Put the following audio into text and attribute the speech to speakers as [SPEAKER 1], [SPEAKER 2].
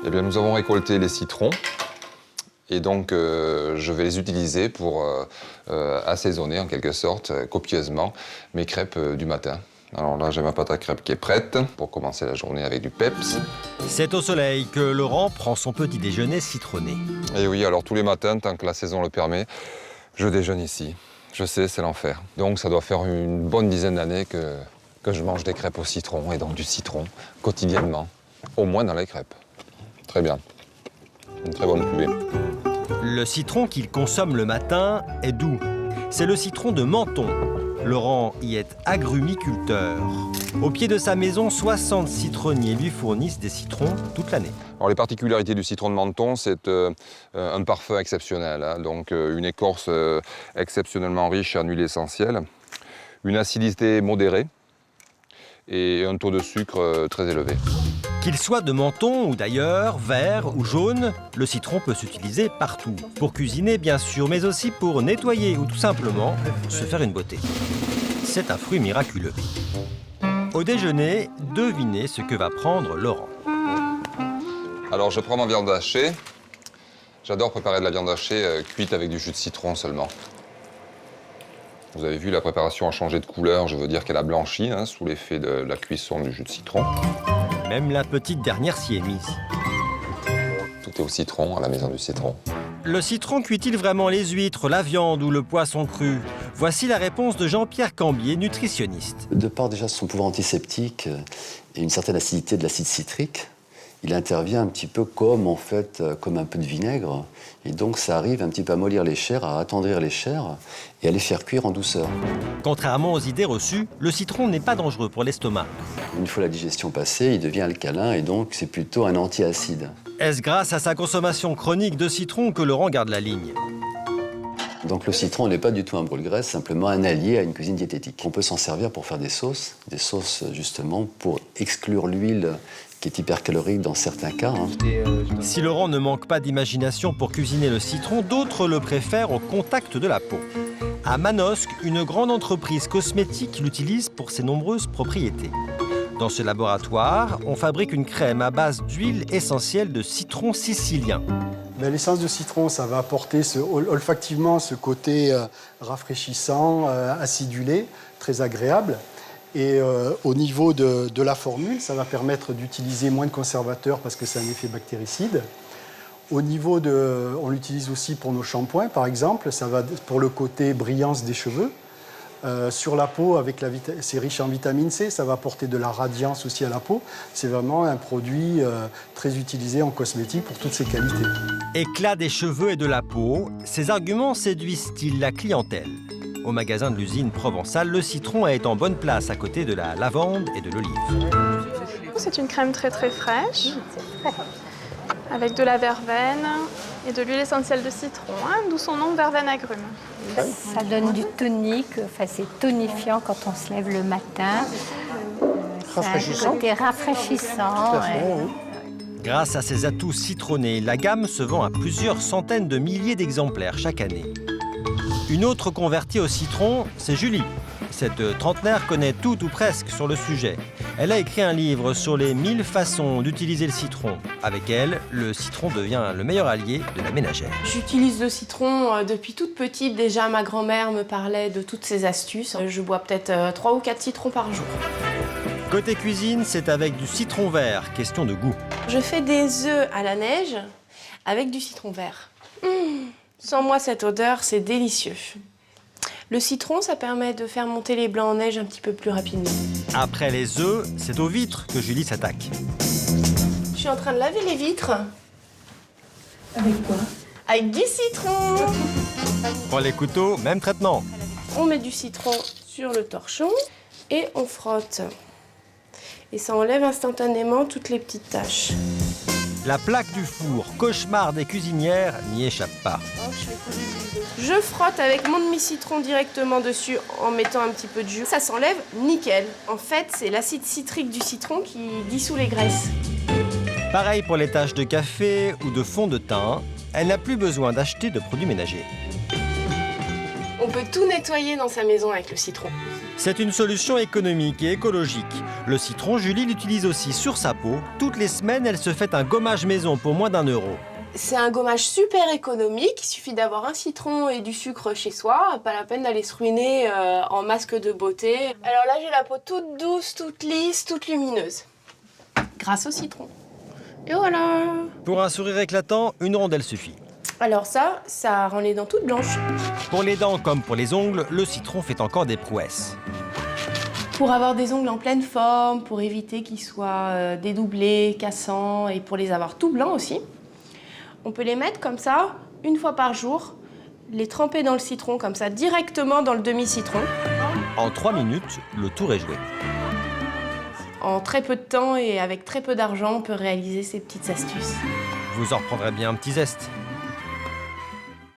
[SPEAKER 1] Eh bien, nous avons récolté les citrons et donc je vais les utiliser pour assaisonner en quelque sorte, copieusement, mes crêpes du matin. Alors là, j'ai ma pâte à crêpes qui est prête pour commencer la journée avec du peps.
[SPEAKER 2] C'est au soleil que Laurent prend son petit déjeuner citronné.
[SPEAKER 1] Et oui, alors tous les matins, tant que la saison le permet, je déjeune ici. Je sais, c'est l'enfer. Donc ça doit faire une bonne dizaine d'années que je mange des crêpes au citron et donc du citron quotidiennement, au moins dans les crêpes. Très bien. Une très bonne cuvée.
[SPEAKER 2] Le citron qu'il consomme le matin est doux. C'est le citron de Menton. Laurent y est agrumiculteur. Au pied de sa maison, 60 citronniers lui fournissent des citrons toute l'année.
[SPEAKER 1] Alors les particularités du citron de Menton, c'est un parfum exceptionnel, hein, donc une écorce exceptionnellement riche en huile essentielle, une acidité modérée et un taux de sucre très élevé.
[SPEAKER 2] Qu'il soit de Menton ou d'ailleurs, vert ou jaune, le citron peut s'utiliser partout. Pour cuisiner bien sûr, mais aussi pour nettoyer ou tout simplement se faire une beauté. C'est un fruit miraculeux. Au déjeuner, devinez ce que va prendre Laurent.
[SPEAKER 1] Alors je prends ma viande hachée. J'adore préparer de la viande hachée cuite avec du jus de citron seulement. Vous avez vu, la préparation a changé de couleur, je veux dire qu'elle a blanchi hein, sous l'effet de la cuisson du jus de citron.
[SPEAKER 2] Même la petite dernière s'y est mise.
[SPEAKER 1] Tout est au citron, à la maison du citron.
[SPEAKER 2] Le citron cuit-il vraiment les huîtres, la viande ou le poisson cru? Voici la réponse de Jean-Pierre Cambier, nutritionniste.
[SPEAKER 3] De par déjà son pouvoir antiseptique et une certaine acidité de l'acide citrique, il intervient un petit peu comme un peu de vinaigre. Et donc ça arrive un petit peu à mollir les chairs, à attendrir les chairs et à les faire cuire en douceur.
[SPEAKER 2] Contrairement aux idées reçues, le citron n'est pas dangereux pour l'estomac.
[SPEAKER 3] Une fois la digestion passée, il devient alcalin et donc c'est plutôt un antiacide.
[SPEAKER 2] Est-ce grâce à sa consommation chronique de citron que Laurent garde la ligne?
[SPEAKER 3] Donc le citron n'est pas du tout un brûle-graisse, simplement un allié à une cuisine diététique. On peut s'en servir pour faire des sauces justement pour exclure l'huile qui est hypercalorique dans certains cas.
[SPEAKER 2] Si Laurent ne manque pas d'imagination pour cuisiner le citron, d'autres le préfèrent au contact de la peau. À Manosque, une grande entreprise cosmétique l'utilise pour ses nombreuses propriétés. Dans ce laboratoire, on fabrique une crème à base d'huile essentielle de citron sicilien.
[SPEAKER 4] L'essence de citron, ça va apporter olfactivement ce côté rafraîchissant, acidulé, très agréable. Et au niveau de la formule, ça va permettre d'utiliser moins de conservateurs parce que c'est un effet bactéricide. On l'utilise aussi pour nos shampoings, par exemple. Ça va pour le côté brillance des cheveux. Sur la peau, c'est riche en vitamine C, ça va apporter de la radiance aussi à la peau. C'est vraiment un produit très utilisé en cosmétique pour toutes ses qualités.
[SPEAKER 2] Éclat des cheveux et de la peau, ces arguments séduisent-ils la clientèle? Au magasin de l'usine provençale, le citron est en bonne place à côté de la lavande et de l'olive.
[SPEAKER 5] C'est une crème très très fraîche, avec de la verveine et de l'huile essentielle de citron, hein, d'où son nom verveine agrume.
[SPEAKER 6] Ça donne du tonique, c'est tonifiant quand on se lève le matin.
[SPEAKER 4] Rafraîchissant.
[SPEAKER 6] C'est un côté rafraîchissant.
[SPEAKER 2] Grâce à ses atouts citronnés, la gamme se vend à plusieurs centaines de milliers d'exemplaires chaque année. Une autre convertie au citron, c'est Julie. Cette trentenaire connaît tout ou presque sur le sujet. Elle a écrit un livre sur les 1000 façons d'utiliser le citron. Avec elle, le citron devient le meilleur allié de la ménagère.
[SPEAKER 7] J'utilise le citron depuis toute petite. Déjà, ma grand-mère me parlait de toutes ses astuces. Je bois peut-être 3 ou 4 citrons par jour.
[SPEAKER 2] Côté cuisine, c'est avec du citron vert, question de goût.
[SPEAKER 7] Je fais des œufs à la neige avec du citron vert. Sans moi, cette odeur, c'est délicieux. Le citron, ça permet de faire monter les blancs en neige un petit peu plus rapidement.
[SPEAKER 2] Après les œufs, c'est aux vitres que Julie s'attaque.
[SPEAKER 7] Je suis en train de laver les vitres.
[SPEAKER 6] Avec quoi?
[SPEAKER 7] Avec du citron.
[SPEAKER 2] Pour les couteaux, même traitement.
[SPEAKER 7] On met du citron sur le torchon et on frotte. Et ça enlève instantanément toutes les petites taches.
[SPEAKER 2] La plaque du four, cauchemar des cuisinières, n'y échappe pas.
[SPEAKER 7] Je frotte avec mon demi-citron directement dessus en mettant un petit peu de jus. Ça s'enlève nickel. En fait, c'est l'acide citrique du citron qui dissout les graisses.
[SPEAKER 2] Pareil pour les taches de café ou de fond de teint, elle n'a plus besoin d'acheter de produits ménagers.
[SPEAKER 7] On peut tout nettoyer dans sa maison avec le citron.
[SPEAKER 2] C'est une solution économique et écologique. Le citron, Julie l'utilise aussi sur sa peau. Toutes les semaines, elle se fait un gommage maison pour moins d'1 €.
[SPEAKER 7] C'est un gommage super économique. Il suffit d'avoir un citron et du sucre chez soi. Pas la peine d'aller se ruiner en masque de beauté. Alors là, j'ai la peau toute douce, toute lisse, toute lumineuse. Grâce au citron. Et voilà.
[SPEAKER 2] Pour un sourire éclatant, une rondelle suffit.
[SPEAKER 7] Alors ça rend les dents toutes blanches.
[SPEAKER 2] Pour les dents comme pour les ongles, le citron fait encore des prouesses.
[SPEAKER 7] Pour avoir des ongles en pleine forme, pour éviter qu'ils soient dédoublés, cassants, et pour les avoir tout blancs aussi, on peut les mettre comme ça, une fois par jour, les tremper dans le citron, comme ça, directement dans le demi-citron.
[SPEAKER 2] En 3 minutes, le tour est joué.
[SPEAKER 7] En très peu de temps et avec très peu d'argent, on peut réaliser ces petites astuces.
[SPEAKER 2] Vous en reprendrez bien un petit zeste.